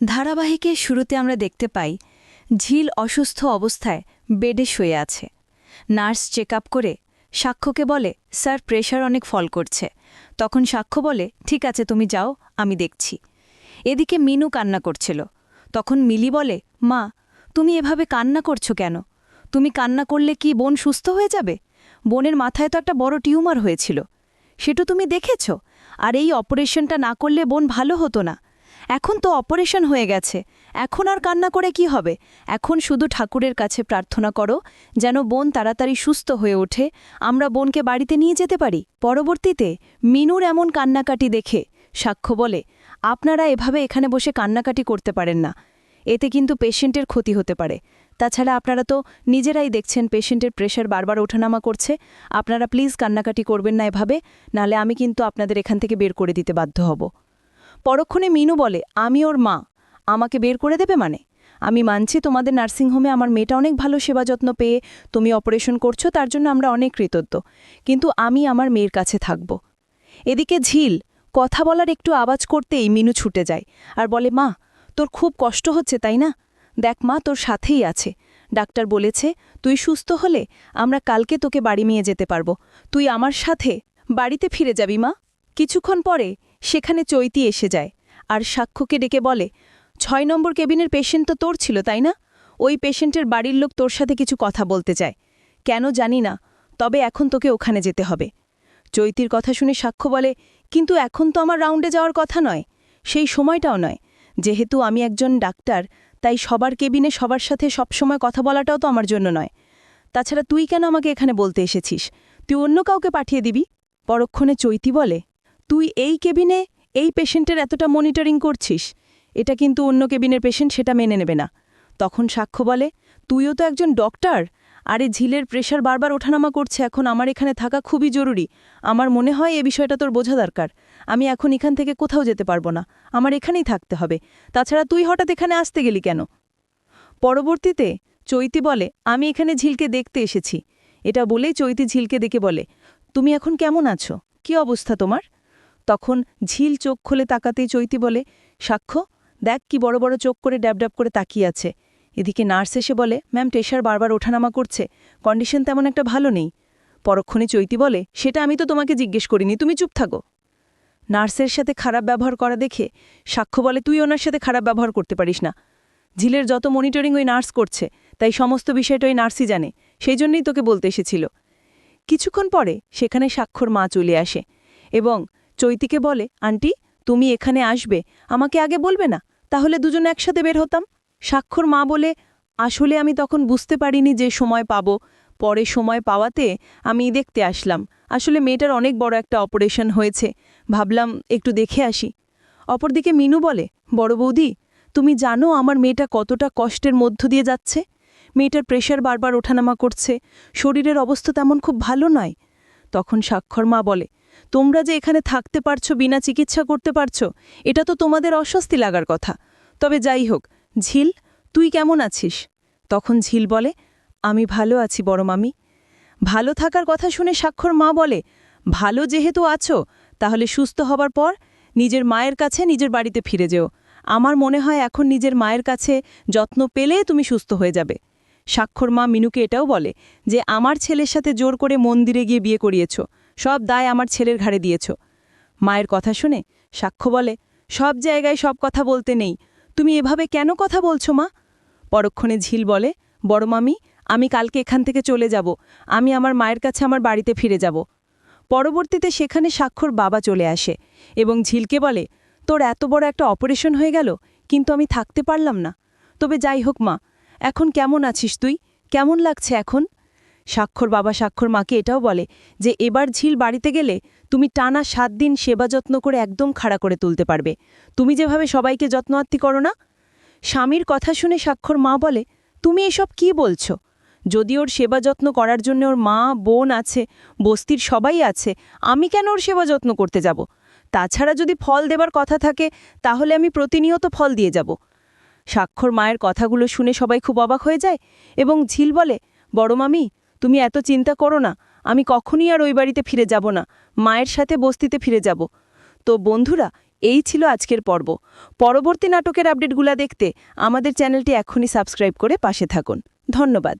ধারাবাহিকের শুরুতে আমরা দেখতে পাই ঝিল অসুস্থ অবস্থায় বেডে শুয়ে আছে। নার্স চেক আপ করে সাক্ষ্যকে বলে, স্যার প্রেশার অনেক ফল করছে। তখন সাক্ষ্য বলে, ঠিক আছে তুমি যাও, আমি দেখছি। এদিকে মিনু কান্না করছিল। তখন মিলি বলে, মা তুমি এভাবে কান্না করছো কেন? তুমি কান্না করলে কি বোন সুস্থ হয়ে যাবে? বোনের মাথায় তো একটা বড় টিউমার হয়েছিল, সেটা তুমি দেখেছ। আর এই অপারেশনটা না করলে বোন ভালো হতো না। এখন তো অপারেশন হয়ে গেছে, এখন আর কান্না করে কি হবে? এখন শুধু ঠাকুরের কাছে প্রার্থনা করো যেন বোন তাড়াতাড়ি সুস্থ হয়ে ওঠে, আমরা বোনকে বাড়িতে নিয়ে যেতে পারি। পরবর্তীতে মিনুর এমন কান্নাকাটি দেখে সাক্ষ্য বলে, আপনারা এভাবে এখানে বসে কান্নাকাটি করতে পারেন না, এতে কিন্তু পেশেন্টের ক্ষতি হতে পারে। তাছাড়া আপনারা তো নিজেরাই দেখছেন পেশেন্টের প্রেশার বারবার ওঠানামা করছে। আপনারা প্লিজ কান্নাকাটি করবেন না এভাবে, নাহলে আমি কিন্তু আপনাদের এখান থেকে বের করে দিতে বাধ্য হব। পরক্ষণে মিনু বলে, আমি ওর মা, আমাকে বের করে দেবে মানে? আমি মানছি তোমাদের নার্সিংহোমে আমার মেয়েটা অনেক ভালো সেবা যত্ন পেয়ে তুমি অপারেশন করছো, তার জন্য আমরা অনেক কৃতজ্ঞ, কিন্তু আমি আমার মেয়ের কাছে থাকব। এদিকে ঝিল কথা বলার একটু আওয়াজ করতেই মিনু ছুটে যায় আর বলে, মা তোর খুব কষ্ট হচ্ছে তাই না? দেখ মা, তোর সাথেই আছে। ডাক্তার বলেছে তুই সুস্থ হলে আমরা কালকে তোকে বাড়ি নিয়ে যেতে পারবো। তুই আমার সাথে বাড়িতে ফিরে যাবি মা। কিছুক্ষণ পরে সেখানে চৈতি এসে যায় আর সাক্ষ্যকে ডেকে বলে, ৬ নম্বর কেবিনের পেশেন্ট তো তোর ছিল তাই না? ওই পেশেন্টের বাড়ির লোক তোর সাথে কিছু কথা বলতে চায়, কেন জানি না, তবে এখন তোকে ওখানে যেতে হবে। চৈতির কথা শুনে সাক্ষ্য বলে, কিন্তু এখন তো আমার রাউন্ডে যাওয়ার কথা নয়, সেই সময়টাও নয়। যেহেতু আমি একজন ডাক্তার, তাই সবার কেবিনে সবার সাথে সবসময় কথা বলাটাও তো আমার জন্য নয়। তাছাড়া তুই কেন আমাকে এখানে বলতে এসেছিস? তুই অন্য কাউকে পাঠিয়ে দিবি। পরক্ষণে চৈতি বলে, তুই এই কেবিনে এই পেশেন্টের এতটা মনিটরিং করছিস, এটা কিন্তু অন্য কেবিনের পেশেন্ট সেটা মেনে নেবে না। তখন সাক্ষ্য বলে, তুইও তো একজন ডক্টর, আরে ঝিলের প্রেশার বারবার ওঠানামা করছে, এখন আমার এখানে থাকা খুবই জরুরি। আমার মনে হয় এই বিষয়টা তোর বোঝা দরকার। আমি এখন এখান থেকে কোথাও যেতে পারবো না, আমার এখানেই থাকতে হবে। তাছাড়া তুই হঠাৎ এখানে আসতে গেলি কেন? পরবর্তীতে চৈতি বলে, আমি এখানে ঝিলকে দেখতে এসেছি। এটা বলেই চৈতি ঝিলকে দেখে বলে, তুমি এখন কেমন আছো? কি অবস্থা তোমার? তখন ঝিল চোখ খুলে তাকাতেই চৈতি বলে, সাক্ষ্য দেখ কি বড় বড় চোখ করে ড্যাব করে তাকিয়ে আছে। এদিকে নার্স এসে বলে, ম্যাম প্রেশার বারবার ওঠানামা করছে, কন্ডিশন তেমন একটা ভালো নেই। পরক্ষণে চৈতি বলে, সেটা আমি তো তোমাকে জিজ্ঞেস করিনি, তুমি চুপ থাকো। নার্সের সাথে খারাপ ব্যবহার করা দেখে সাক্ষ্য বলে, তুই ওনার সাথে খারাপ ব্যবহার করতে পারিস না। ঝিলের যত মনিটরিং ওই নার্স করছে, তাই সমস্ত বিষয়টা ওই নার্সই জানে, সেই জন্যই তোকে বলতে এসেছিল। কিছুক্ষণ পরে সেখানে সাক্ষ্যর মা চলে আসে এবং চৈতিকে বলে, আন্টি তুমি এখানে আসবে, আমাকে আগে বলবে না? তাহলে দুজন একসাথে বের হতাম। সাক্ষ্যর মা বলে, আসলে আমি তখন বুঝতে পারিনি যে সময় পাব, পরে সময় পাওয়াতে আমি দেখতে আসলাম। আসলে মেয়েটার অনেক বড় একটা অপারেশন হয়েছে, ভাবলাম একটু দেখে আসি। অপরদিকে মিনু বলে, বড় বৌদি তুমি জানো আমার মেয়েটা কতটা কষ্টের মধ্য দিয়ে যাচ্ছে? মেয়েটার প্রেশার বারবার ওঠানামা করছে, শরীরের অবস্থা তেমন খুব ভালো নয়। তখন সাক্ষর মা বলে, তোমরা যে এখানে থাকতে পারছো, বিনা চিকিৎসা করতে পারছো, এটা তো তোমাদের অস্বস্তি লাগার কথা। তবে যাই হোক, ঝিল তুই কেমন আছিস? তখন ঝিল বলে, আমি ভালো আছি বড় মামি। ভালো থাকার কথা শুনে সাক্ষর মা বলে, ভালো যেহেতু আছো, তাহলে সুস্থ হবার পর নিজের মায়ের কাছে নিজের বাড়িতে ফিরে যেও। আমার মনে হয় এখন নিজের মায়ের কাছে যত্ন পেলে তুমি সুস্থ হয়ে যাবে। সাক্ষর মা মিনুকে এটাও বলে যে, আমার ছেলের সাথে জোর করে মন্দিরে গিয়ে বিয়ে করিয়েছ, সব দায় আমার ছেলের ঘাড়ে দিয়েছ। মায়ের কথা শুনে সাক্ষ্য বলে, সব জায়গায় সব কথা বলতে নেই, তুমি এভাবে কেন কথা বলছো মা? পরক্ষণে ঝিল বলে, বড় মামি আমি কালকে এখান থেকে চলে যাব, আমি আমার মায়ের কাছে আমার বাড়িতে ফিরে যাব। পরবর্তীতে সেখানে সাক্ষর বাবা চলে আসে এবং ঝিলকে বলে, তোর এত বড় একটা অপারেশন হয়ে গেল, কিন্তু আমি থাকতে পারলাম না। তবে যাই হোক মা, এখন কেমন আছিস তুই? কেমন লাগছে এখন? সাক্ষর বাবা সাক্ষর মাকে এটাও বলে যে, এবার ঝিল বাড়িতে গেলে তুমি টানা 7 দিন সেবা যত্ন করে একদম খাড়া করে তুলতে পারবে, তুমি যেভাবে সবাইকে যত্নআত্তি করো না। স্বামীর কথা শুনে সাক্ষর মা বলে, তুমি এসব কি বলছো? যদি ওর সেবা যত্ন করার জন্য ওর মা বোন আছে, বস্তির সবাই আছে, আমি কেন ওর সেবা যত্ন করতে যাব? তাছাড়া যদি ফল দেবার কথা থাকে, তাহলে আমি প্রতিনিয়ত ফল দিয়ে যাব। সাক্ষর মায়ের কথাগুলো শুনে সবাই খুব অবাক হয়ে যায় এবং ঝিল বলে, বড় মামি তুমি এত চিন্তা করো না, আমি কখনই আর ওই বাড়িতে ফিরে যাব না, মায়ের সাথে বস্তিতে ফিরে যাব। তো বন্ধুরা, এই ছিল আজকের পর্ব। পরবর্তী নাটকের আপডেটগুলো দেখতে আমাদের চ্যানেলটি এখনই সাবস্ক্রাইব করে পাশে থাকুন। ধন্যবাদ।